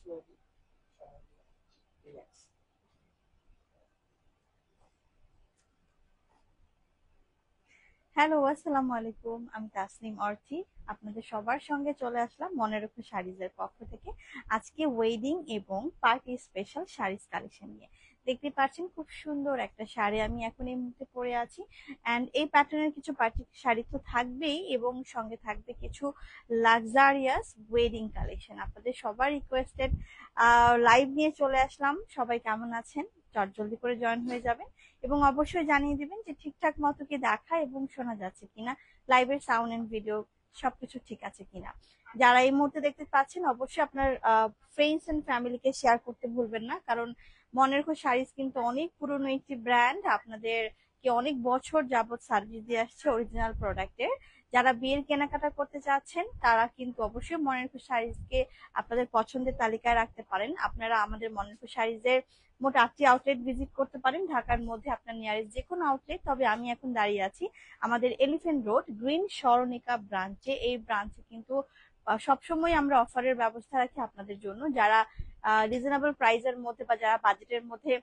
Hello, আসসালামু আলাইকুম। আমি তাসনিম অর্থী। আপনাদের সবার সঙ্গে চলে আসলাম মনের উপর শাড়িজের পক্ষ থেকে। আজকে ওয়েডিং এবং পার্টি স্পেশাল শাড়িজ কালেকশন নিয়ে। দেখতে পাচ্ছেন খুব সুন্দর একটা শাড়ি আমি এখন এই মুহূর্তে পরে আছি। অ্যান্ড এই প্যাটার্নের কিছু পার্টি শাড়ি তো থাকবেই এবং সঙ্গে থাকবে কিছু লাক্সারিয়াস ওয়েডিং কালেকশন। আপনাদের সবার রিকোয়েস্টেড লাইভ নিয়ে চলে আসলাম। সবাই কেমন আছেন? চটজলদি করে জয়েন হয়ে যাবেন এবং অবশ্যই জানিয়ে দিবেন যে ঠিকঠাক মতো কি দেখা এবং শোনা যাচ্ছে কিনা, লাইভের সাউন্ড এন্ড ভিডিও সবকিছু ঠিক আছে কিনা। যারা এই মুহূর্তে দেখতে পাচ্ছেন অবশ্যই আপনার ফ্রেন্ডস এন্ড ফ্যামিলিকে শেয়ার করতে ভুলবেন না, কারণ মনের খোশ শাড়িজ কিন্তু অনেক পুরনো একটি ব্র্যান্ড, আপনাদেরকে অনেক বছর যাবত সার্ভিস দিয়ে আসছে অরিজিনাল প্রোডাক্টের। যারা বিয়ের কেনাকাটা করতে চাচ্ছেন তারা কিন্তু অবশ্যই মনের খোশ শাড়িজকে আপনাদের পছন্দের তালিকায় রাখতে পারেন। আপনারা আমাদের মনের খোশ শাড়িজের মোট 8টি আউটলেট ভিজিট করতে পারেন ঢাকার মধ্যে আপনার নিয়ারেস্ট যে কোনো আউটলেট। তবে আমি এখন দাঁড়িয়ে আছি আমাদের এলিফ্যান্ট রোড গ্রিন সরণিকা ব্রাঞ্চে। এই ব্রাঞ্চে কিন্তু সবসময় আমরা অফারের ব্যবস্থা রাখি আপনাদের জন্য, যারা রিজনেবল প্রাইসের মধ্যে বা যারা বাজেটের মধ্যে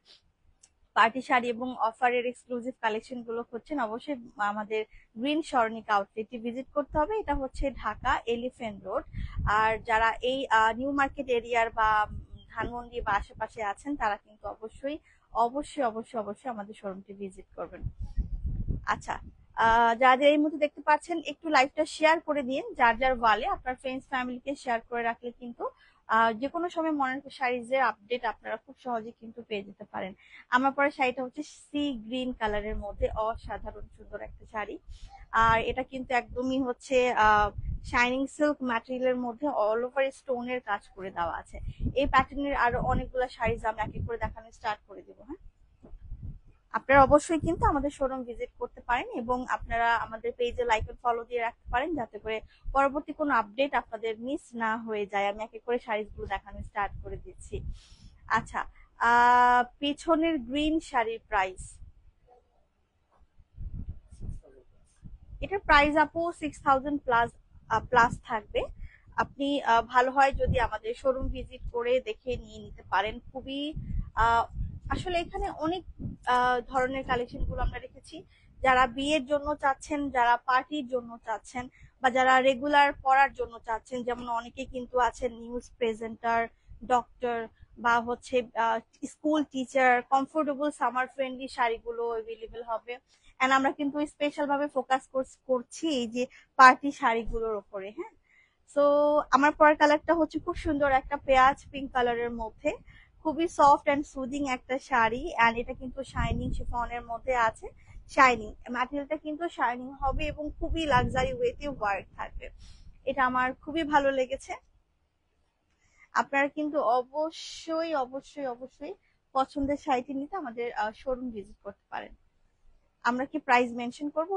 পার্টি শাড়ি এবং অফারের এক্সক্লুসিভ কালেকশন গুলো খুঁজছেন, অবশ্যই আমাদের গ্রিন সরণিকা আউটলেটটি ভিজিট করতে হবে। এটা হচ্ছে ঢাকা এলিফ্যান্ট রোড। আর যারা এই নিউ মার্কেট এরিয়ার বা ধানমন্ডি বা আশেপাশে আছেন তারা কিন্তু অবশ্যই অবশ্যই অবশ্যই অবশ্যই আমাদের শোরুমটি ভিজিট করবেন। আচ্ছা, যাদের এই মুহূর্তে দেখতে পাচ্ছেন একটু লাইভটা শেয়ার করে দিন যার যার ওয়ালে। আপনার ফ্রেন্ডস ফ্যামিলিকে শেয়ার করে রাখলে কিন্তু যে কোনো সময় মনের শাড়িজের আপডেট আপনারা খুব সহজে কিন্তু পেয়ে যেতে পারেন। আমার পরে শাড়িটা হচ্ছে সি গ্রিন কালারের মধ্যে অসাধারণ সুন্দর একটা শাড়ি। আর এটা কিন্তু একদমই হচ্ছে শাইনিং সিল্ক ম্যাটেরিয়ালের মধ্যে অল ওভার স্টোনের কাজ করে দেওয়া আছে। এই প্যাটার্নের আরো অনেকগুলো শাড়িজ আমরা এক এক করে দেখানো স্টার্ট করে দিব। হ্যাঁ, আপনারা অবশ্যই কিন্তু আমাদের শোরুম ভিজিট করতে পারেন এবং আপনারা আমাদের পেজে লাইক এন্ড ফলো দিয়ে রাখতে পারেন যাতে করে পরবর্তী কোনো আপডেট আপনাদের মিস না হয়ে যায়। আমি এক এক করে শাড়িগুলো দেখানো স্টার্ট করে দিচ্ছি। আচ্ছা, পেছনের গ্রিন শাড়ির প্রাইস, এটার প্রাইস আপু 6000 প্লাস প্লাস থাকবে। আপনি ভালো হয় যদি আমাদের শোরুম ভিজিট করে দেখে নিয়ে নিতে পারেন। খুবই আহ, আসলে এখানে অনেক ধরনের কালেকশন গুলো আমরা রেখেছি। যারা বিয়ের জন্য চাচ্ছেন, যারা পার্টির জন্য চাচ্ছেন, বা যারা রেগুলার পড়ার জন্য চাচ্ছেন, যেমন অনেকে কিন্তু আছেন নিউজ প্রেজেন্টার, ডক্টর, বা হচ্ছে school teacher, comfortable summer friendly শাড়িগুলো এভেলেবেল হবে। এন্ড আমরা কিন্তু স্পেশাল ভাবে ফোকাস করছি এই যে পার্টি শাড়িগুলোর ওপরে। হ্যাঁ, সো আমার পরার কালারটা হচ্ছে খুব সুন্দর একটা পেঁয়াজ পিঙ্ক কালারের মধ্যে, খুবই সফট এন্ড সুদিং একটা শাড়ি। এন্ড এটা কিন্তু শাইনিং শিফনের মধ্যে আছে। শাইনিং ম্যাটেরিয়ালটা কিন্তু শাইনিং হবে এবং খুবই লাক্সারি ওয়েতে ওয়ার্ক থাকবে। এটা আমার খুবই ভালো লেগেছে। আপনারা কিন্তু অবশ্যই অবশ্যই অবশ্যই পছন্দের শাড়িটি নিতে আমাদের শোরুম ভিজিট করতে পারেন। আমরা কি প্রাইস মেনশন করব?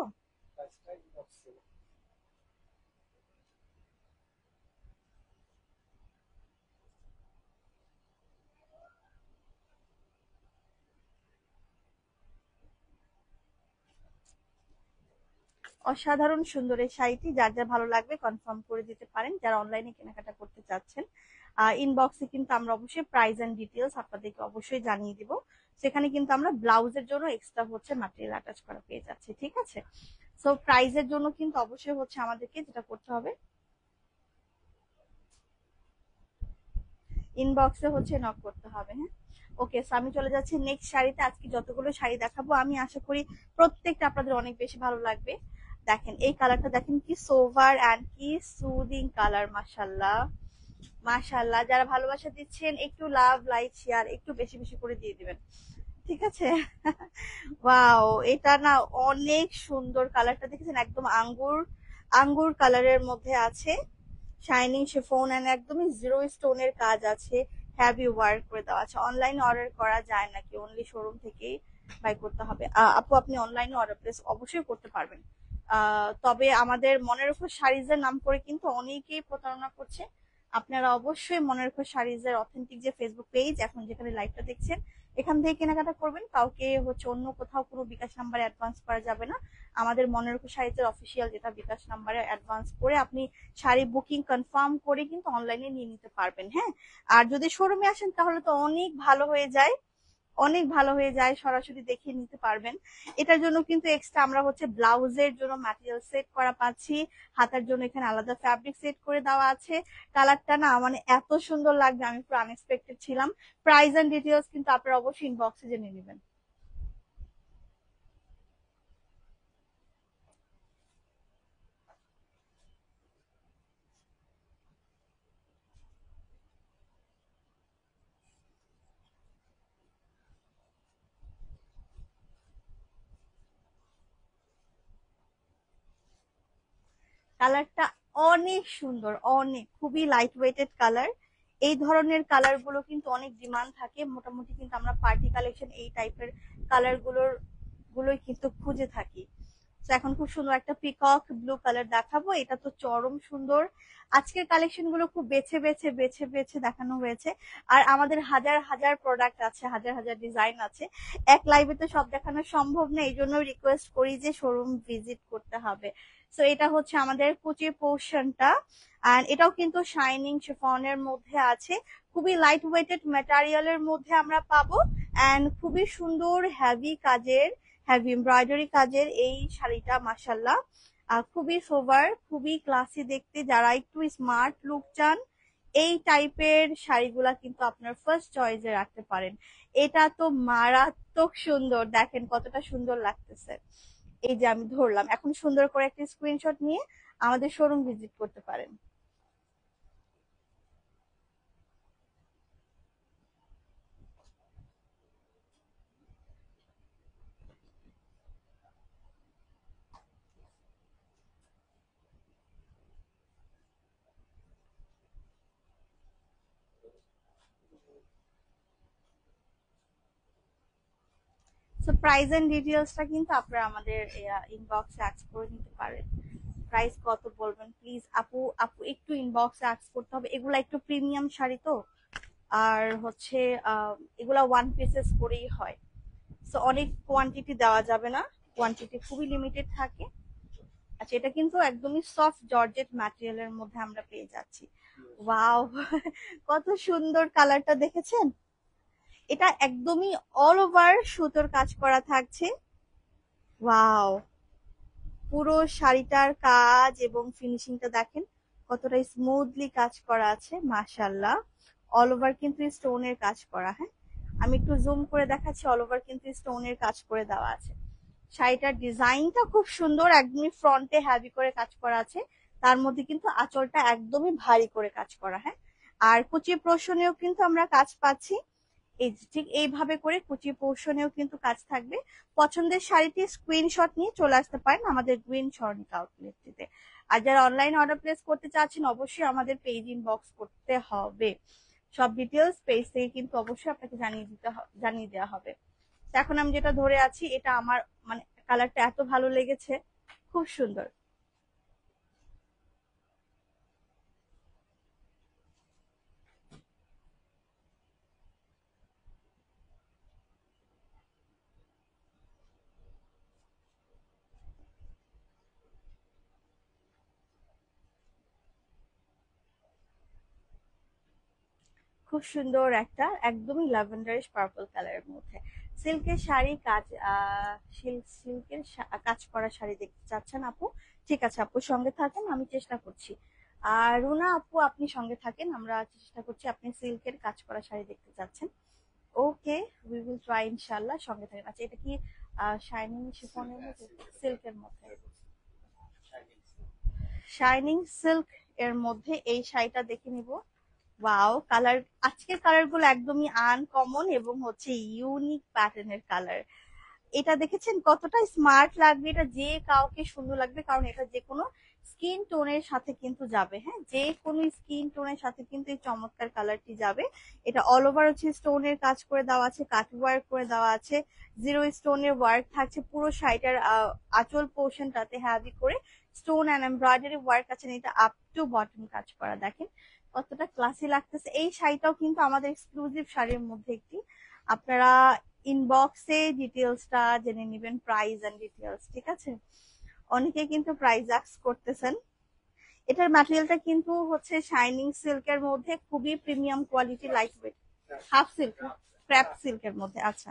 অসাধারণ সুন্দর এই শাড়িটি, যার যা ভালো লাগবে কনফার্ম করে দিতে পারেন যারা অনলাইনে কেনাকাটা করতে চাচ্ছেন। ইনবক্সে কিন্তু আমরা অবশ্যই প্রাইস এন্ড ডিটেলস আপনাদেরকে অবশ্যই জানিয়ে দিব। সেখানে কিন্তু আমরা ব্লাউজের জন্য এক্সট্রা হচ্ছে ম্যাটেরিয়াল অ্যাটাচ করা পেয়ে যাচ্ছি। ঠিক আছে, সো প্রাইজের জন্য কিন্তু অবশ্যই হচ্ছে আমাদেরকে যেটা করতে হবে, ইনবক্সে হচ্ছে নক করতে হবে। হ্যাঁ, ওকে, সো আমি চলে যাচ্ছি নেক্সট শাড়িতে। আজকে যতগুলো শাড়ি দেখাবো আমি আশা করি প্রত্যেকটা আপনাদের অনেক বেশি ভালো লাগবে। দেখেন এই কালারটা, দেখেন কি সোভার অ্যান্ড কি সুদিং কালার। মাশাল্লাহ মাশাল্লাহ, যারা ভালোবাসা দিচ্ছেন একটু লাভ লাইক শেয়ার একটু বেশি বেশি করে দিয়ে দিবেন। ঠিক আছে। ওয়াও, এটা না অনেক সুন্দর কালারটা, দেখেছেন একদম আঙ্গুর আঙ্গুর কালারের মধ্যে আছে। শাইনিং শিফন এন্ড একদমই জিরো স্টোনের কাজ আছে। হ্যাভি ওয়ার্ক করে দেওয়া আছে। অনলাইনে অর্ডার করা যায় নাকি? অনলি শোরুম থেকেই বাই করতে হবে। আপু আপনি অনলাইনে অর্ডার প্লেস অবশ্যই করতে পারবেন। তবে আমাদের মনের উপর শাড়িজের নাম করে কিন্তু অনেকেই প্রতারণা করছে। আপনারা অবশ্যই মনের উপর শাড়িজের অথেন্টিক যে ফেসবুক পেজ এখন যেখানে লাইভটা দেখছেন এখান থেকে কেনাকাটা করবেন, কাউকে হচ্ছে অন্য কোথাও কোনো বিকাশ নাম্বারে অ্যাডভান্স করা যাবে না। আমাদের মনের শাড়িতে অফিসিয়াল যেটা বিকাশ নাম্বারে অ্যাডভান্স করে আপনি শাড়ি বুকিং কনফার্ম করে কিন্তু অনলাইনে নিয়ে নিতে পারবেন। হ্যাঁ, আর যদি শোরুমে আসেন তাহলে তো অনেক ভালো হয়ে যায়, অনেক ভালো হয়ে যায়, সরাসরি দেখিয়ে নিতে পারবেন। এটার জন্য কিন্তু এক্সট্রা আমরা হচ্ছে ব্লাউজের জন্য ম্যাটেরিয়াল সেট করা পাচ্ছি, হাতার জন্য এখানে আলাদা ফ্যাব্রিক সেট করে দেওয়া আছে। কালারটা না মানে এত সুন্দর লাগবে, আমি পুরো আনএক্সপেক্টেড ছিলাম। প্রাইস এন্ড ডিটেলস কিন্তু আপনারা অবশ্যই ইনবক্সে জেনে নেবেন। কালারটা অনেক সুন্দর, অনেক খুবই লাইট ওয়েটেড কালার। এই ধরনের কালার গুলো কিন্তু অনেক ডিমান্ড থাকে, মোটামুটি কিন্তু আমরা পার্টি কালেকশন এই টাইপের কালার গুলোই কিন্তু খুঁজে থাকি। তো এখন খুব সুন্দর একটা পিকক ব্লু কালার দেখাবো, এটা তো চরম সুন্দর। আজকের কালেকশন গুলো খুব বেছে বেছে বেছে বেছে দেখানো হয়েছে। আর আমাদের হাজার হাজার প্রোডাক্ট আছে, হাজার হাজার ডিজাইন আছে, এক লাইভে তো সব দেখানো সম্ভব না, এই জন্য রিকোয়েস্ট করি যে শোরুম ভিজিট করতে হবে। সো এটা হচ্ছে আমাদের কুচির পোর্শনটা, আর এটাও কিন্তু শাইনিং শিফনের মধ্যে আছে, খুবই লাইট ওয়েটেড ম্যাটেরিয়ালের মধ্যে আমরা পাবো। এন্ড খুবই সুন্দর হেভি কাজের, হেভি এমব্রয়ডারি কাজের এই শাড়িটা মাসাল্লাহ খুবই সোভার, খুবই ক্লাসি দেখতে। যারা একটু স্মার্ট লুক চান এই টাইপের শাড়িগুলা কিন্তু আপনার ফার্স্ট চয়েসে রাখতে পারেন। এটা তো মারাত্মক সুন্দর, দেখেন কতটা সুন্দর লাগতেছে। এই যে আমি ধরলাম, এখন সুন্দর করে একটা স্ক্রিনশট নিয়ে আমাদের শোরুম ভিজিট করতে পারেন। সো প্রাইস এন্ড ডিটেইলসটা কিন্তু আপনারা আমাদের ইনবক্সে অ্যাক্স করে নিতে পারেন। প্রাইস কত বলবেন প্লিজ আপু, আপু একটু ইনবক্সে অ্যাক্স করতে হবে, এগুলা একটু প্রিমিয়াম শাড়ি তো। আর হচ্ছে এগুলা ওয়ান পিসেস করেই হয়, সো অনেক কোয়ান্টিটি দেওয়া যাবে না, কোয়ান্টিটি খুবই লিমিটেড থাকে। আচ্ছা, এটা কিন্তু একদমই সফট জর্জেট ম্যাটেরিয়ালের মধ্যে আমরা পেয়ে যাচ্ছি। ওয়াও কত সুন্দর কালারটা দেখেছেন। এটা একদমই অল ওভার সুতোর কাজ করা থাকছে। ওয়াও, পুরো শাড়িটার কাজ এবং ফিনিশিংটা দেখেন কতটা স্মুথলি কাজ করা আছে, মাশাল্লাহ। অল ওভার কিন্তু স্টোনের কাজ করা। হ্যাঁ, আমি একটু জুম করে দেখাচ্ছি, অল ওভার কিন্তু স্টোনের কাজ করে দেওয়া আছে। শাড়িটার ডিজাইনটা খুব সুন্দর, একদমই ফ্রন্টে হ্যাভি করে কাজ করা আছে, তার মধ্যে কিন্তু আঁচলটা একদমই ভারী করে কাজ করা। হ্যাঁ, আর কুচি প্রশনেও কিন্তু আমরা কাজ পাচ্ছি, এই যে ঠিক এইভাবে করে কুচি পোর্শনেও কিন্তু কাজ থাকবে। পছন্দের শাড়িটি স্ক্রিনশট নিয়ে চলে আসতে পারেন আমাদের গ্রিন স্বর্ণিকা আউটলেটটিতে। আর যারা অনলাইন অর্ডার প্লেস করতে চাচ্ছেন অবশ্যই আমাদের পেজ ইনবক্স করতে হবে, সব ডিটেলস পেজ থেকে কিন্তু অবশ্যই আপনাকে জানিয়ে দেওয়া হবে। তো এখন আমি যেটা ধরে আছি এটা আমার মানে কালারটা এত ভালো লেগেছে, খুব সুন্দর। খুব সুন্দর একটা একদমই ল্যাভেন্ডারিশ পার্পল কালারের মধ্যে সিল্কের শাড়ি কাজ, সিল্কের কাজ করা শাড়ি দেখতে চাচ্ছেন আপু? ঠিক আছে আপু, সঙ্গে থাকেন, আমি চেষ্টা করছি। আর রুনা আপু আপনি সঙ্গে থাকেন, আমরা চেষ্টা করছি। আপনি সিল্কের কাজ করা শাড়ি দেখতে চাচ্ছেন, ওকে, উই উইল ট্রাই ইনশাল্লাহ, সঙ্গে থাকেন। আচ্ছা, এটা কি শাইনিং শিফনের মধ্যে, সিল্কের মধ্যে? শাইনিং সিল্ক এর মধ্যে এই শাড়িটা দেখে নিব। ওয়াও, কালার, আজকের কালার গুলো একদমই আনকমন এবং হচ্ছে ইউনিক প্যাটার্নের কালার। এটা দেখেছেন কতটা স্মার্ট লাগবে, এটা যে কাউকে সুন্দর লাগবে, কারণ এটা যে কোনো স্কিন টোনের সাথে কিন্তু যাবে। হ্যাঁ, যে কোনো স্কিন টোনের সাথে কিন্তু এই চমৎকার কালারটি যাবে। এটা অল ওভার হচ্ছে স্টোনের কাজ করে দেওয়া আছে, কাট ওয়ার্ক করে দেওয়া আছে, জিরো স্টোনের ওয়ার্ক থাকছে পুরো শাড়িটার আঁচল পোর্শনটাতে হ্যাভি করে স্টোন অ্যান্ড এমব্রয়ডারি ওয়ার্ক আছে, এটা আপ টু বটম কাজ করা। দেখেন কতটা ক্লাসি লাগতেছে। এই শাড়িটাও কিন্তু আমাদের এক্সক্লুসিভ শাড়ির মধ্যে একটি। আপনারা ইনবক্সে ডিটেলসটা জেনে নেবেন, প্রাইস এন্ড ডিটেলস, ঠিক আছে? অনেকে কিন্তু প্রাইস আস্ক করতেছেন। এটার ম্যাটেরিয়ালটা কিন্তু হচ্ছে শাইনিং সিল্কের মধ্যে, খুবই premium quality, light weight, half silk, crap সিল্কের মধ্যে। আচ্ছা,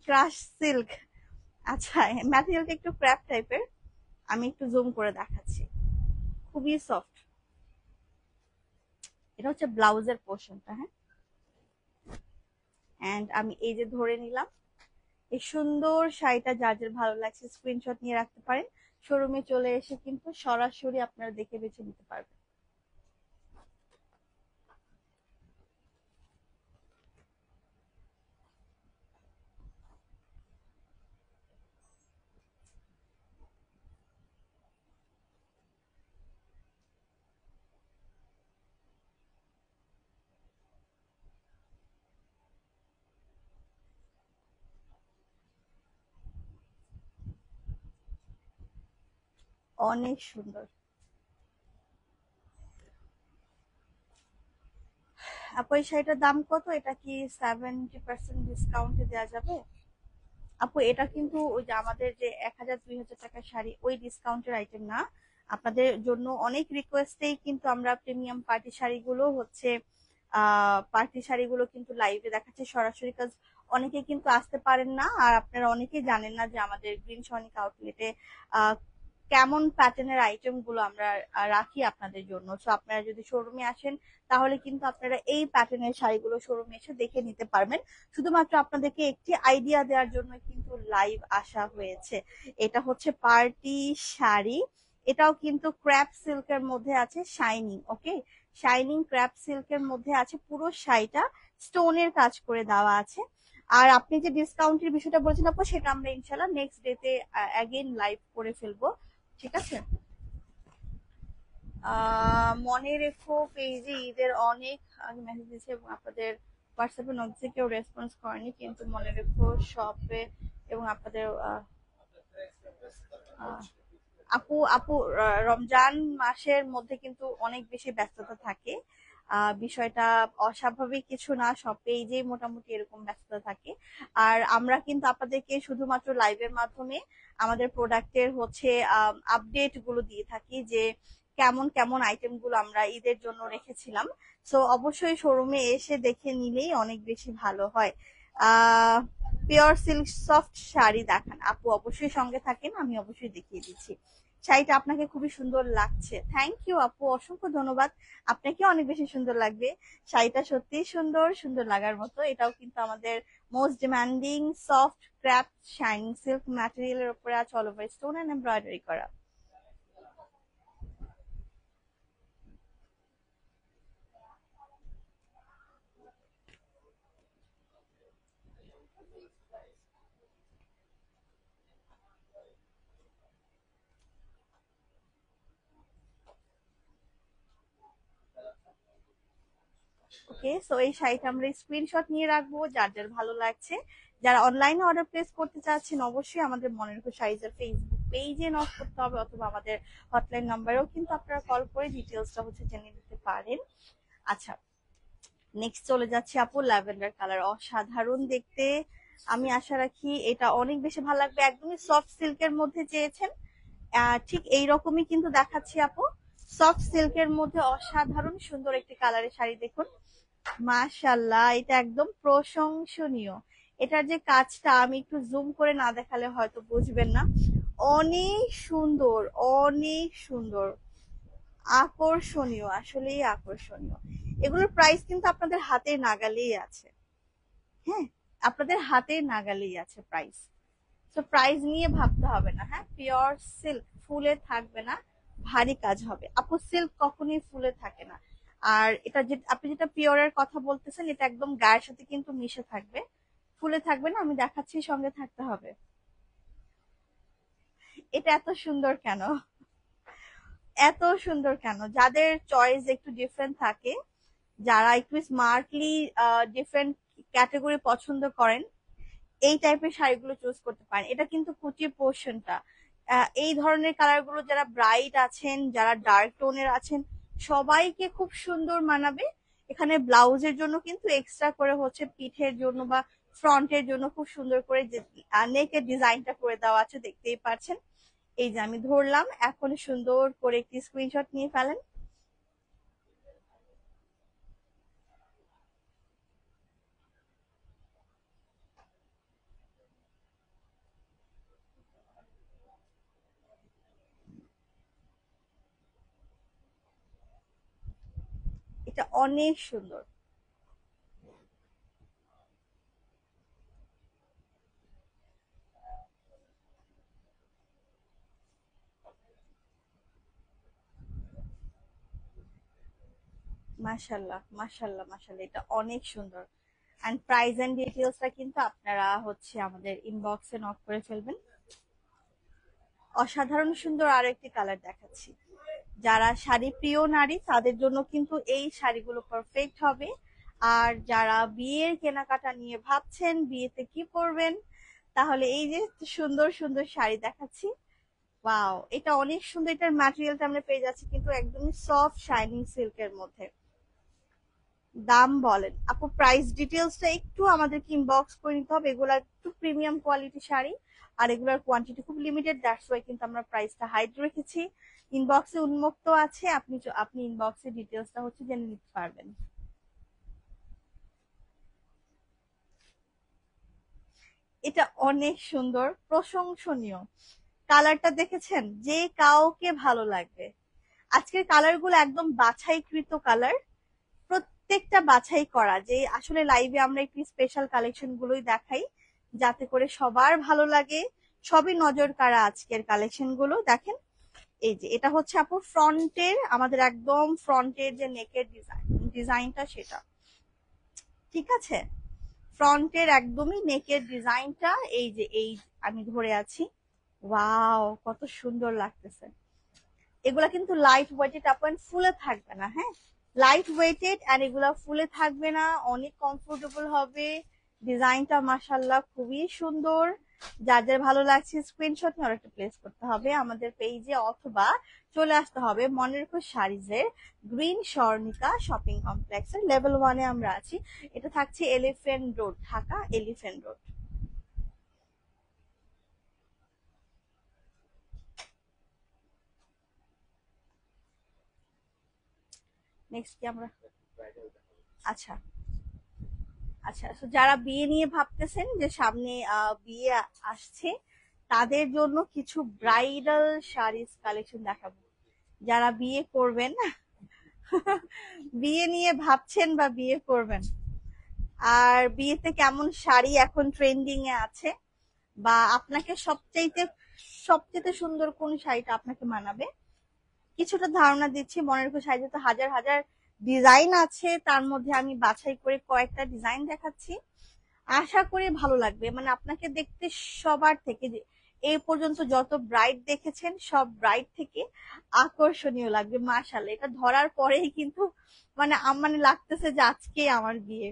ক্রাশ সিল্ক। আচ্ছা, ম্যাটেরিয়ালটা একটু ক্র্যাপ টাইপের, আমি একটু জুম করে দেখাচ্ছি, খুবই সফট। এটা হচ্ছে ব্লাউজের পোর্শনটা, হ্যাঁ। এন্ড আমি এই যে ধরে নিলাম, এই সুন্দর শাড়িটা যার যার ভালো লাগছে স্ক্রিনশট নিয়ে রাখতে পারেন। শোরুমে চলে এসে কিন্তু সরাসরি আপনারা দেখে বেছে নিতে পারবেন। অনেক সুন্দর। আপু এই শাড়িটার দাম কত? এটা কি 70% ডিসকাউন্টে দেওয়া যাবে? আপু এটা কিন্তু ওই যে আমাদের যে 1000 2000 টাকার শাড়ি, ওই ডিসকাউন্টের আইটেম না। আপনাদের জন্য অনেক রিকোয়েস্টেই কিন্তু আমরা প্রিমিয়াম পার্টি শাড়িগুলো হচ্ছে পার্টি শাড়িগুলো কিন্তু লাইভে দেখাচ্ছি সরাসরি, কাজ অনেকে কিন্তু আসতে পারেন না, আর আপনারা অনেকেই জানেন না যে আমাদের গ্রিন সনিক আউটলেটে কেমন প্যাটার্নের আইটেম গুলো আমরা রাখি আপনাদের জন্য। সো আপনারা যদি শোরুমে আসেন তাহলে কিন্তু আপনারা এই প্যাটার্নের শাড়িগুলো শোরুমে এসে দেখে নিতে পারবেন। শুধুমাত্র আপনাদেরকে একটি আইডিয়া দেওয়ার জন্য কিন্তু লাইভ আসা হয়েছে। এটা হচ্ছে পার্টি শাড়ি, এটাও কিন্তু ক্র্যাপ সিল্কের মধ্যে আছে, শাইনিং, ওকে, শাইনিং ক্র্যাপ সিল্কের মধ্যে আছে। পুরো শাড়িটা স্টোনের কাজ করে দেওয়া আছে। আর আপনি যে ডিসকাউন্টের বিষয়টা বলছেন আপু, সেটা আমরা ইনশাল্লাহ নেক্সট ডেতে অ্যাগেন লাইভ করে ফেলবো, ঠিক আছে? মনে রেখো পেজে ঈদের অনেক আগে মেসেজ দিয়েছে এবং আপনাদের হোয়াটসঅ্যাপে নক দিয়ে কেউ রেসপন্স করেনি, কিন্তু মনে রেখো শপে এবং আপনাদের আহ, আপু আপু রমজান মাসের মধ্যে কিন্তু অনেক বেশি ব্যস্ততা থাকে। বিষয়টা অস্বাভাবিক কিছু না, সব পেজেই মোটামুটি এরকম ব্যস্ততা থাকে। আর আমরা কিন্তু আপনাদেরকে শুধুমাত্র লাইভের মাধ্যমে আমাদের প্রোডাক্টের হচ্ছে আপডেট গুলো দিয়ে থাকি, যে কেমন কেমন আইটেম গুলো আমরা ঈদের জন্য রেখেছিলাম। সো অবশ্যই শোরুমে এসে দেখে নিলেই অনেক বেশি ভালো হয়। আহ পিওর সিল্ক সফট শাড়ি দেখান আপু, অবশ্যই সঙ্গে থাকেন, আমি অবশ্যই দেখিয়ে দিচ্ছি। শাড়িটা আপনাকে খুবই সুন্দর লাগছে, থ্যাংক ইউ আপু, অসংখ্য ধন্যবাদ। আপনাকে অনেক বেশি সুন্দর লাগবে, শাড়িটা সত্যি সুন্দর, সুন্দর লাগার মতো। এটাও কিন্তু আমাদের most demanding soft crepe shining silk ম্যাটেরিয়ালের উপরে আছে all over stone and embroidery করা। ওকে, সো এই শাড়িটা আমরা স্ক্রিনশট নিয়ে রাখবো, যার যার ভালো লাগছে। যারা অনলাইনে অর্ডার প্লেস করতে চাচ্ছেন অবশ্যই আমাদের মনে রেখো শাড়িজের ফেসবুক পেজে নক করতে হবে, অথবা আমাদের হটলাইন নাম্বারেও কিন্তু আপনারা কল করে ডিটেলসটা হচ্ছে জেনে নিতে পারেন। আচ্ছা, নেক্সট চলে যাচ্ছে আপু, ল্যাভেন্ডার কালার, অসাধারণ দেখতে। আমি আশা রাখি এটা অনেক বেশি ভালো লাগবে। একদমই সফট সিল্কের মধ্যে চেয়েছেন, ঠিক এইরকমই কিন্তু দেখাচ্ছি আপু। সফট সিল্কের মধ্যে অসাধারণ সুন্দর একটি কালারের শাড়ি দেখুন, মাশাল্লাহ, এটা একদম প্রশংসনীয়। এটার যে কাজটা আমি একটু জুম করে না দেখালে হয়তো বুঝবেন না, অনেক সুন্দর, অনেক সুন্দর, আকর্ষণীয়, আসলেই আকর্ষণীয়। এগুলোর প্রাইস কিন্তু আপনাদের হাতের নাগালেই আছে, হ্যাঁ, আপনাদের হাতের নাগালেই আছে প্রাইস। তো প্রাইস নিয়ে ভাবতে হবে না, হ্যাঁ। পিওর সিল্ক, ফুলে থাকবে না, ভারী কাজ হবে আপু, সিল্ক কখনোই ফুলে থাকে না। আর এটা যে আপনি যেটা পিওরের কথা বলতেছেন, এটা একদম গায়ের সাথে কিন্তু মিশে থাকবে, ফুলে থাকবে না। আমি দেখাচ্ছি, সঙ্গে থাকতে হবে। এটা এত সুন্দর কেন? এত সুন্দর কেন? যাদের চয়েস একটু ডিফারেন্ট থাকে, যারা একটু স্মার্টলি ডিফারেন্ট ক্যাটাগরি পছন্দ করেন, এই টাইপের শাড়িগুলো চুজ করতে পারেন। এটা কিন্তু কুচি পোর্শনটা, এই ধরনের কালার গুলো যারা ব্রাইট আছেন, যারা ডার্ক টোনের আছেন, সবাইকে খুব সুন্দর মানাবে। এখানে ব্লাউজের জন্য কিন্তু এক্সট্রা করে হচ্ছে পিঠের জন্য বা ফ্রন্টের জন্য খুব সুন্দর করে যে নেকের ডিজাইনটা করে দেওয়া আছে, দেখতেই পাচ্ছেন। এই যে আমি ধরলাম, এখন সুন্দর করে একটি স্ক্রিনশট নিয়ে ফেলেন। এটা অনেক সুন্দর। মাশাল্লাহ, মাশাল্লাহ, মাশাল্লাহ, এটা অনেক সুন্দর। এন্ড প্রাইস এন্ড ডিটেলসটা কিন্তু আপনারা হচ্ছে আমাদের ইনবক্সে নক করে ফেলবেন। অসাধারণ সুন্দর আরো একটি কালার দেখাচ্ছি। যারা শাড়ি প্রিয় নারী তাদের জন্য কিন্তু এই শাড়িগুলো পারফেক্ট হবে। আর যারা বিয়ের কেনাকাটা নিয়ে ভাবছেন বিয়েতে কি পরবেন, তাহলে এই যে সুন্দর সুন্দর শাড়ি দেখাচ্ছি। ওয়াও, এটা অনেক সুন্দর। এটার ম্যাটেরিয়ালটা আমরা পেয়ে যাচ্ছি কিন্তু একদমই সফট শাইনিং সিল্কের মধ্যে। দাম বলেন আপু, প্রাইস ডিটেলসটা একটু আমাদেরকে ইনবক্স করে নিতে হবে। এগুলা একটু প্রিমিয়াম কোয়ালিটি শাড়ি, আর এগুলার কোয়ান্টিটি খুব লিমিটেড, দ্যাটস ওয়াই কিন্তু আমরা প্রাইসটা হাইড রেখেছি। ইনবক্সে উন্মুক্ত আছে, আপনি ইনবক্সে ডিটেলসটা হচ্ছে জেনে নিতে পারবেন। এটা অনেক সুন্দর, প্রশংসনীয়। কালারটা দেখেছেন, যে কাউকে ভালো লাগবে। আজকের কালার গুলো একদম বাছাইকৃত কালার, প্রত্যেকটা বাছাই করা। যে আসলে লাইভে আমরা একটু স্পেশাল কালেকশন গুলোই দেখাই যাতে করে সবার ভালো লাগে। সবই নজর কাড়া আজকের কালেকশন গুলো দেখেন। এই যে এটা হচ্ছে আপু ফ্রন্টের, আমাদের একদম ফ্রন্টের যে নেকের ডিজাইনটা সেটা, ঠিক আছে। ফ্রন্টের একদমই নেকের ডিজাইনটা এই যে এই আমি ধরে আছি। ওয়াও, কত সুন্দর লাগতেছে। এগুলা কিন্তু লাইট ওয়েটেড আপন, ফুলে থাকবে না, হ্যাঁ। লাইট ওয়েটেড এন্ড এগুলা ফুলে থাকবে না, অনেক কমফোর্টেবল হবে। ডিজাইনটা মাশাআল্লাহ খুবই সুন্দর। যার যার ভালো লাগছে স্ক্রিনশট নিয়ে অর্ডারটা প্লেস করতে হবে আমাদের পেজে, অথবা চলে আসতে হবে মনের খুশ শাড়িজের গ্রিন স্বর্ণিকা শপিং কমপ্লেক্সের লেভেল 1-এ আমরা আছি। এটা থাকছে elephant road, Dhaka elephant road. Next কি আমরা, আচ্ছা আচ্ছা, তো যারা বিয়ে নিয়ে ভাবতেছেন যে সামনে বিয়ে আসছে, তাদের জন্য কিছু ব্রাইডাল শাড়িজ কালেকশন দেখাবো। যারা বিয়ে করবেন, বিয়ে নিয়ে ভাবছেন বা বিয়ে করবেন, আর বিয়েতে কেমন শাড়ি এখন ট্রেন্ডিং এ আছে, বা আপনাকে সবচাইতে সবচেয়ে সুন্দর কোন শাড়িটা আপনাকে মানাবে, কিছুটা ধারণা দিচ্ছি। মনের উপর শাড়িতে তো হাজার হাজার ডিজাইন আছে, তার মধ্যে আমি বাছাই করে কয়েকটা ডিজাইন দেখাচ্ছি। আশা করি ভালো লাগবে। মানে আপনাকে দেখতে সবার থেকে যে এই পর্যন্ত যত ব্রাইড দেখেছেন সব ব্রাইড থেকে আকর্ষণীয় লাগবে। মাশাআল্লাহ, এটা ধরার পরেই কিন্তু মানে লাগতেছে যে আজকে আমার বিয়ে।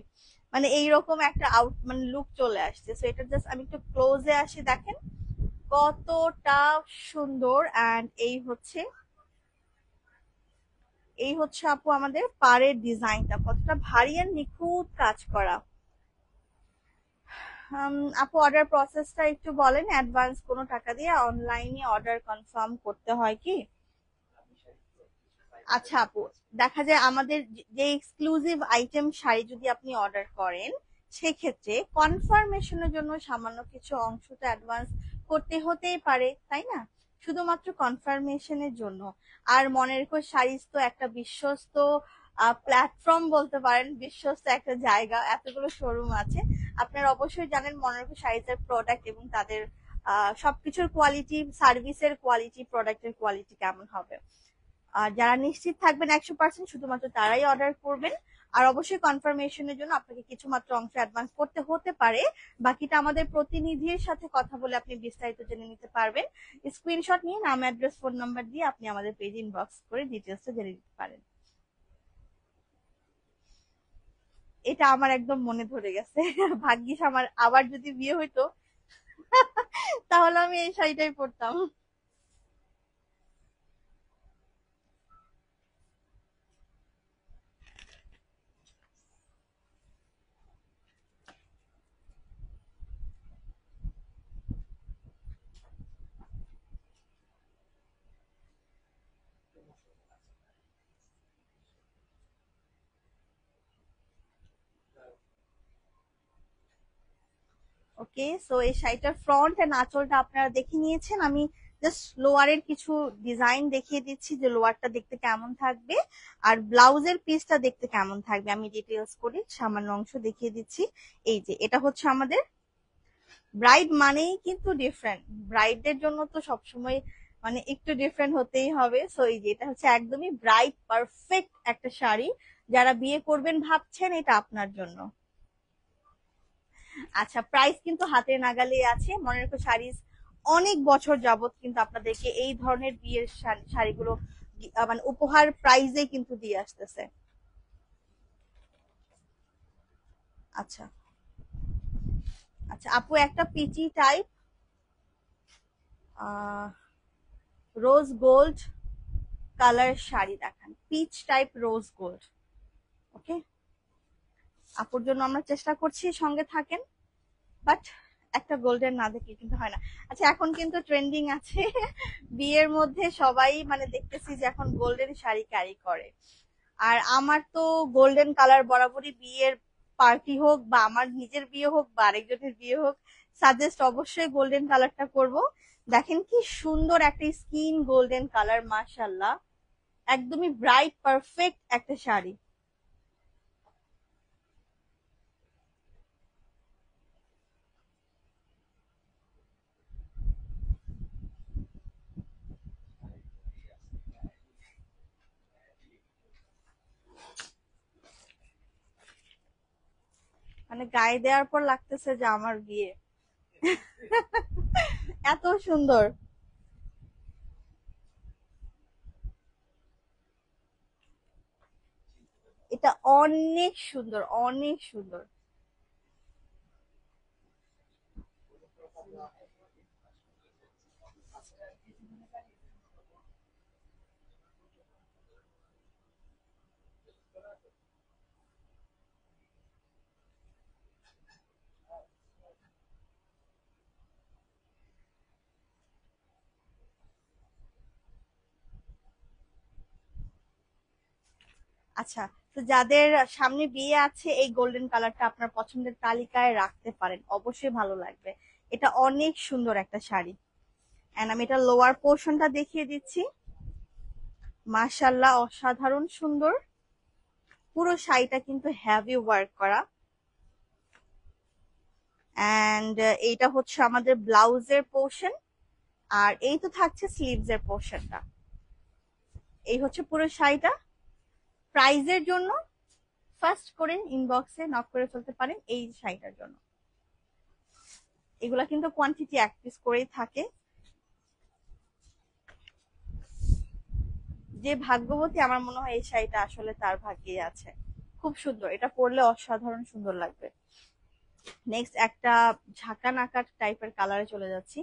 মানে এইরকম একটা আউট মানে লুক চলে আসছে। সো এটা জাস্ট আমি একটু ক্লোজে আসি, দেখেন কতটা সুন্দর। এন্ড এই হচ্ছে আপু আমাদের পাড়ের ডিজাইনটা, কতটা ভারী আর নিখুঁত কাজ করা। আপু অর্ডার প্রসেসটা একটু বলেন। অ্যাডভান্স কোনো টাকা দিয়ে অনলাইনে অর্ডার কনফার্ম করতে হয় কি? আচ্ছা আপু, দেখা যায় আমাদের যে এক্সক্লুসিভ আইটেম শাড়ি যদি আপনি অর্ডার করেন, সেক্ষেত্রে কনফার্মেশনের জন্য সামান্য কিছু অংশ তো অ্যাডভান্স করতে হতেই পারে, তাই না? শুধুমাত্র কনফার্মেশনের জন্য। আর মনের কো শাড়িজ তো একটা বিশ্বস্ত প্ল্যাটফর্ম বলতে পারেন, বিশ্বস্ত একটা জায়গা, এতগুলো শোরুম আছে। আপনারা অবশ্যই জানেন মনের কো শাড়িজের প্রোডাক্ট এবং তাদের সবকিছুর কোয়ালিটি, সার্ভিসের কোয়ালিটি, প্রোডাক্টের কোয়ালিটি কেমন হবে। আর যারা নিশ্চিত থাকবেন 100% শুধুমাত্র তারাই অর্ডার করবেন। আর অবশ্যই কনফার্মেশনের জন্য আপনাকে কিছু মাত্র অংশ অ্যাডভান্স করতে হতে পারে। বাকিটা আমাদের প্রতিনিধির সাথে কথা বলে আপনি বিস্তারিত জেনে নিতে পারবেন। স্ক্রিনশট নিয়ে নাম, অ্যাড্রেস, ফোন নাম্বার দিয়ে আপনি আমাদের পেজ ইনবক্স করে ডিটেলসটা জেনে নিতে পারেন। এটা আমার একদম মনে ধরে গেছে। ভাগ্যিস আমার আবার যদি বিয়ে হইতো, তাহলে আমি এই শাড়িটাই পরতাম। ওকে, সো এই শাড়িটার ফ্রন্ট এন্ড আঁচলটা আপনারা দেখে নিয়েছেন। আমি জাস্ট লোয়ারের কিছু ডিজাইন দেখিয়ে দিচ্ছি যে লোয়ারটা দেখতে কেমন থাকবে আর ব্লাউজের পিসটা দেখতে কেমন থাকবে। আমি ডিটেলস করে সামান্য অংশ দেখিয়ে দিচ্ছি। এই যে এটা হচ্ছে আমাদের ব্রাইড মানেই কিন্তু ডিফারেন্ট, ব্রাইডদের জন্য তো সবসময় মানে একটু ডিফারেন্ট হতেই হবে। সো এই যে এটা হচ্ছে একদমই ব্রাইড পারফেক্ট একটা শাড়ি, যারা বিয়ে করবেন ভাবছেন এটা আপনার জন্য। আচ্ছা, প্রাইস কিন্তু হাতের নাগালে আছে। মনে রেখো শাড়ি অনেক বছর যাবত কিন্তু আপনাদেরকে এই ধরনের বিয়ের শাড়িগুলো মানে উপহার প্রাইজে কিন্তু দিয়ে আসতেছে। আচ্ছা আচ্ছা আপু, একটা peachy type rose gold colour sari দেখান, peach type rose gold. Okay, আপুর জন্য আমরা চেষ্টা করছি, সঙ্গে থাকেন। বাট একটা গোল্ডেন না দেখলে কিন্তু হয় না। আচ্ছা, এখন কিন্তু ট্রেন্ডিং আছে বিয়ের মধ্যে সবাই মানে দেখতেছি যে এখন গোল্ডেন শাড়ি ক্যারি করে। আর আমার তো গোল্ডেন কালার বরাবরই, বিয়ের পার্টি হোক বা আমার নিজের বিয়ে হোক বা আরেকজনের বিয়ে হোক, সাজেস্ট অবশ্যই গোল্ডেন কালারটা করব। দেখেন কি সুন্দর একটা স্কিন গোল্ডেন কালার, মাশাআল্লাহ, একদমই ব্রাইট পারফেক্ট একটা শাড়ি। মানে গায়ে দেওয়ার পর লাগতেছে যে আমার বিয়ে, এত সুন্দর। এটা অনেক সুন্দর, অনেক সুন্দর। আচ্ছা, তো যাদের সামনে বিয়ে আছে এই গোল্ডেন কালারটা আপনার পছন্দের তালিকায় রাখতে পারেন, অবশ্যই ভালো লাগবে। এটা অনেক সুন্দর একটা শাড়ি। এন্ড আমি এটা লোয়ার পোর্শনটা দেখিয়ে দিচ্ছি। মাশাআল্লাহ, অসাধারণ সুন্দর। পুরো শাড়িটা কিন্তু হেভি ওয়ার্ক করা। এন্ড এইটা হচ্ছে আমাদের ব্লাউজের পোর্শন। আর এই তো থাকছে স্লিভস এর পোর্শনটা। এই হচ্ছে পুরো শাড়িটা। প্রাইজের জন্য ফার্স্ট করে ইনবক্সে নক করে ফেলতে পারেন এই শাড়িটার জন্য। এগুলা কিন্তু কোয়ান্টিটি এক পিস করেই থাকে। যে ভাগ্যবতী, আমার মনে হয় এই শাড়িটা আসলে তার ভাগ্যেই আছে। খুব সুন্দর, এটা পরলে অসাধারণ সুন্দর লাগবে। নেক্সট একটা ঝাঁকা নাকা টাইপের কালারে চলে যাচ্ছি।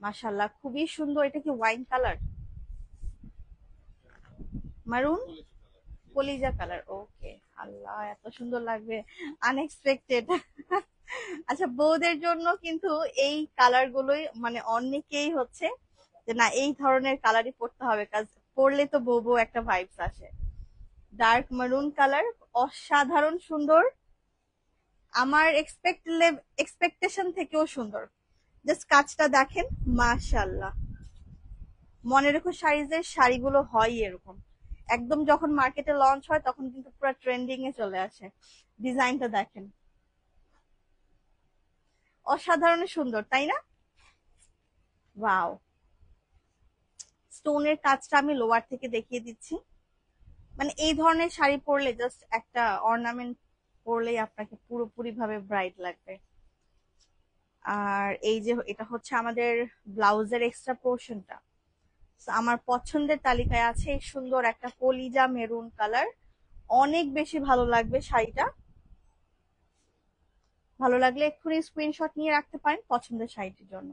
মাশাআল্লাহ, খুবই সুন্দর। এটা কি ওয়াইন কালার, মারুন কলিজা কালার? ওকে, আল্লাহ এত সুন্দর লাগবে, আনএক্সপেক্টেড। আচ্ছা, বউদের জন্য কিন্তু এই কালার গুলোই মানে অনেকেই হচ্ছে যে না এই ধরনের কালারই পড়তে হবে, কাজ পরলে তো বউ বউ একটা ভাইবস আসে। ডার্ক মারুন কালার, অসাধারণ সুন্দর। আমার এক্সপেকটেশন থেকেও সুন্দর। জাস্ট কাজটা দেখেন, মাশাআল্লাহ। মনে রেখো সাইজের শাড়িগুলো হয় এরকম, একদম যখন মার্কেটে লঞ্চ হয় তখন কিন্তু পুরো ট্রেন্ডিং এ চলে আসে। ডিজাইনটা দেখেন, অসাধারণ সুন্দর, তাই না? ওয়াও। স্টোনের কাজটা আমি লোয়ার থেকে দেখিয়ে দিচ্ছি। মানে এই ধরনের শাড়ি পরলে জাস্ট একটা অর্নামেন্ট পরলেই আপনাকে পুরোপুরি ভাবে ব্রাইট লাগবে। আর এই যে এটা হচ্ছে আমাদের ব্লাউজের এক্সট্রা পোর্শনটা। আমার পছন্দের তালিকায় আছে এই সুন্দর একটা কলিজা মেরুন কালার। অনেক বেশি ভালো লাগবে শাড়িটা। ভালো লাগলে এক্ষুনি স্ক্রিনশট নিয়ে রাখতে পারেন পছন্দের শাড়িটির জন্য।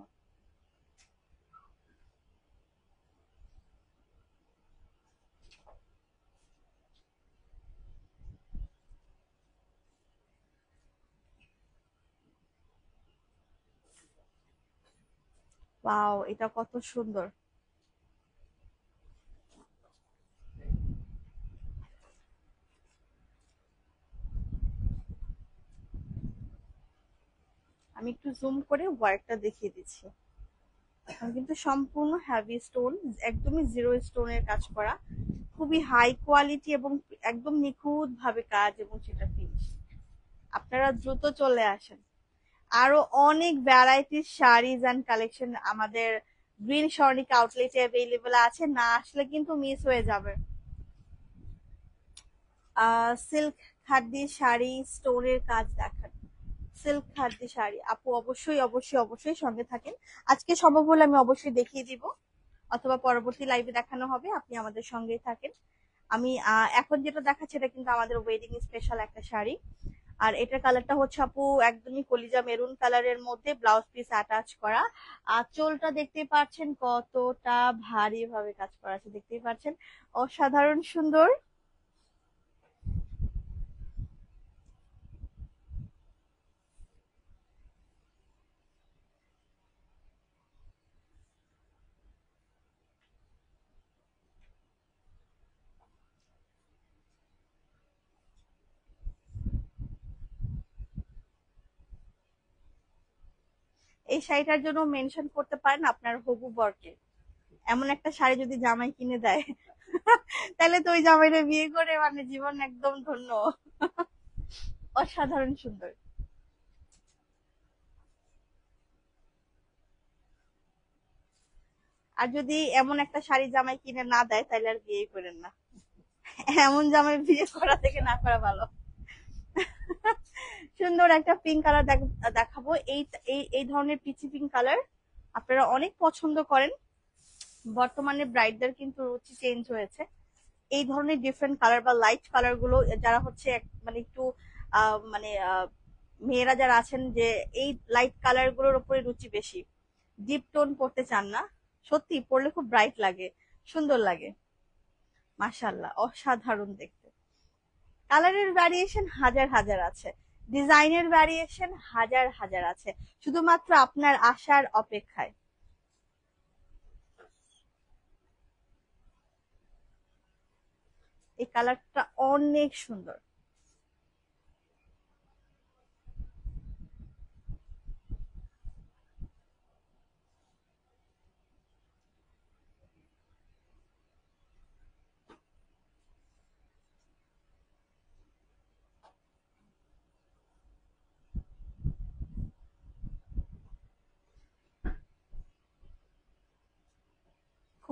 ওয়াও, এটা কত সুন্দর। আমি একটু জুম করে ওয়ার্কটা দেখিয়ে দিচ্ছি। আমি কিন্তু সম্পূর্ণ হেভি স্টোন, একদমই জিরো স্টোনের কাজ করা, খুবই হাই কোয়ালিটি এবং একদম নিখুঁত ভাবে কাজ এবং সেটা ফিনিশ। আপনারা দ্রুত চলে আসেন। আরো অনেক ভ্যারাইটির শাড়িজ এন্ড কালেকশন আমাদের গ্রিন স্বর্ণিকা আউটলেটে অ্যাভেলেবল আছে, না আসলে কিন্তু মিস হয়ে যাবে। সিল্ক খাদ্যি শাড়ি, স্টোনের কাজ দেখান। সিল্ক খাদ্যি শাড়ি আপু, অবশ্যই অবশ্যই অবশ্যই সঙ্গে থাকেন। আজকে সম্ভব হলে আমি অবশ্যই দেখিয়ে দিব, অথবা পরবর্তী লাইভে দেখানো হবে, আপনি আমাদের সঙ্গেই থাকেন। আমি এখন যেটা দেখাচ্ছি এটা কিন্তু আমাদের ওয়েডিং স্পেশাল একটা শাড়ি। আর এটার কালারটা হচ্ছে আপু একদমই কলিজা মেরুন কালারের মধ্যে, ব্লাউজ পিস অ্যাটাচ করা। আঁচলটা দেখতেই পাচ্ছেন কতটা ভারী ভাবে কাজ করা আছে, দেখতেই পাচ্ছেন, অসাধারণ সুন্দর। এই শাড়িটার জন্য মেনশন করতে পারেন আপনার হবু বরকে। এমন একটা শাড়ি যদি জামাই কিনে দেয় তাহলে তো ওই জামাইটা বিয়ে করে মানে জীবন একদম ধন্য। অসাধারণ সুন্দর। আর যদি এমন একটা শাড়ি জামাই কিনে না দেয় তাহলে আর বিয়ে করেন না। এমন জামাই বিয়ে করা থেকে না করা ভালো। সুন্দর একটা পিঙ্ক কালার দেখাবো। এই এই এই ধরনের পিচি পিঙ্ক কালার আপনারা অনেক পছন্দ করেন। বর্তমানে ব্রাইডদের কিন্তু রুচি চেঞ্জ হয়েছে। এই ধরনের ডিফারেন্ট কালার বা লাইট কালার গুলো যারা হচ্ছে মানে একটু মানে মেয়েরা যারা আছেন যে এই লাইট কালার গুলোর উপরে রুচি বেশি, ডিপ টোন পড়তে চান না, সত্যি পরলে খুব ব্রাইট লাগে, সুন্দর লাগে। মাশাআল্লাহ, অসাধারণ দেখতে। কালারের ভ্যারিয়েশন হাজার হাজার আছে, ডিজাইনের ভ্যারিয়েশন হাজার হাজার আছে, শুধুমাত্র আপনার আসার অপেক্ষায়। এই কালারটা অনেক সুন্দর।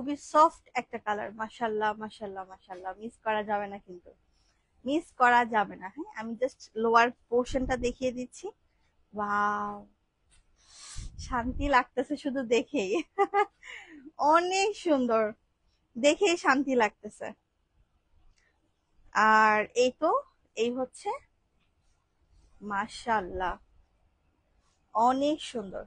খুবই সফট একটা কালার, মাশাল্লাহ মাশাল্লাহ মাশাল্লাহ, মিস করা যাবে না কিন্তু, মিস করা যাবে না। হ্যাঁ, আমি জাস্ট লোয়ার পোর্শনটা দেখিয়ে দিচ্ছি। ওয়াও, শান্তি লাগতেছে শুধু দেখেই। অনেক সুন্দর, দেখেই শান্তি লাগতেছে। আর এই তো, এই হচ্ছে, মাশাল্লাহ, অনেক সুন্দর।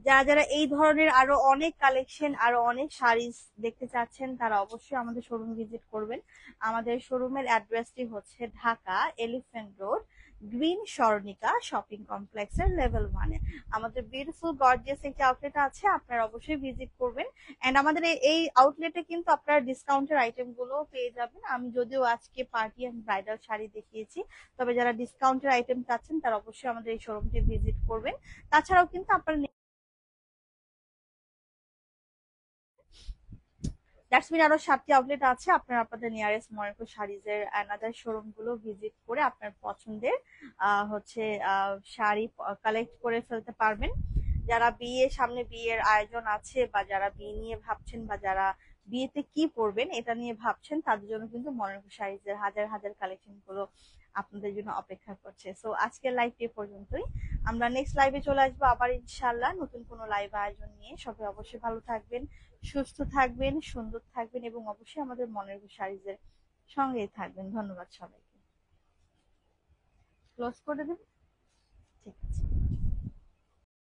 যারা যারা এই ধরনের আরো অনেক কালেকশন, আরো অনেক শাড়িজ দেখতে চাচ্ছেন, তারা অবশ্যই আমাদের শোরুম ভিজিট করবেন। আমাদের শোরুমের অ্যাড্রেসটি হচ্ছে Dhaka elephant road, green Swarnika shopping কমপ্লেক্সের লেভেল 1-এ। আমাদের বিউটিফুল গর্জিয়াস একটি আউটলেট আছে, আপনারা অবশ্যই ভিজিট করবেন। এন্ড আমাদের এই আউটলেটে কিন্তু আপনারা ডিসকাউন্টের আইটেম গুলো পেয়ে যাবেন। আমি যদিও আজকে পার্টি এন্ড ব্রাইডাল শাড়ি দেখিয়েছি, তবে যারা ডিসকাউন্টের আইটেম চাচ্ছেন তারা অবশ্যই আমাদের এই শোরুমটি ভিজিট করবেন। তাছাড়াও কিন্তু আপনারা দ্যাটস মিন আরো 7টি আউটলেট আছে, আপনারা আপনাদের নিয়ারেস্ট ময়ূরকো শাড়িজের অ্যানাদার শোরুম গুলো ভিজিট করে আপনার পছন্দের হচ্ছে শাড়ি কালেক্ট করে ফেলতে পারবেন। যারা বিয়ে, সামনে বিয়ের আয়োজন আছে, বা যারা বিয়ে নিয়ে ভাবছেন, বা যারা বিয়েতে কি পরবেন এটা নিয়ে ভাবছেন, তাদের জন্য কিন্তু ময়ূরকো শাড়িজের হাজার হাজার কালেকশন গুলো আপনাদের জন্য অপেক্ষা করছে। সো আজকের লাইভটি এ পর্যন্তই। আমরা নেক্সট লাইভে চলে আসবো আবার ইনশাল্লাহ নতুন কোনো লাইভ আয়োজন নিয়ে। সবাই অবশ্যই ভালো থাকবেন, সুস্থ থাকবেন, সুন্দর থাকবেন, এবং অবশ্যই আমাদের মনের শাড়িজের সঙ্গেই থাকবেন। ধন্যবাদ সবাইকে। ক্লোজ করে দেবেন? ঠিক আছে।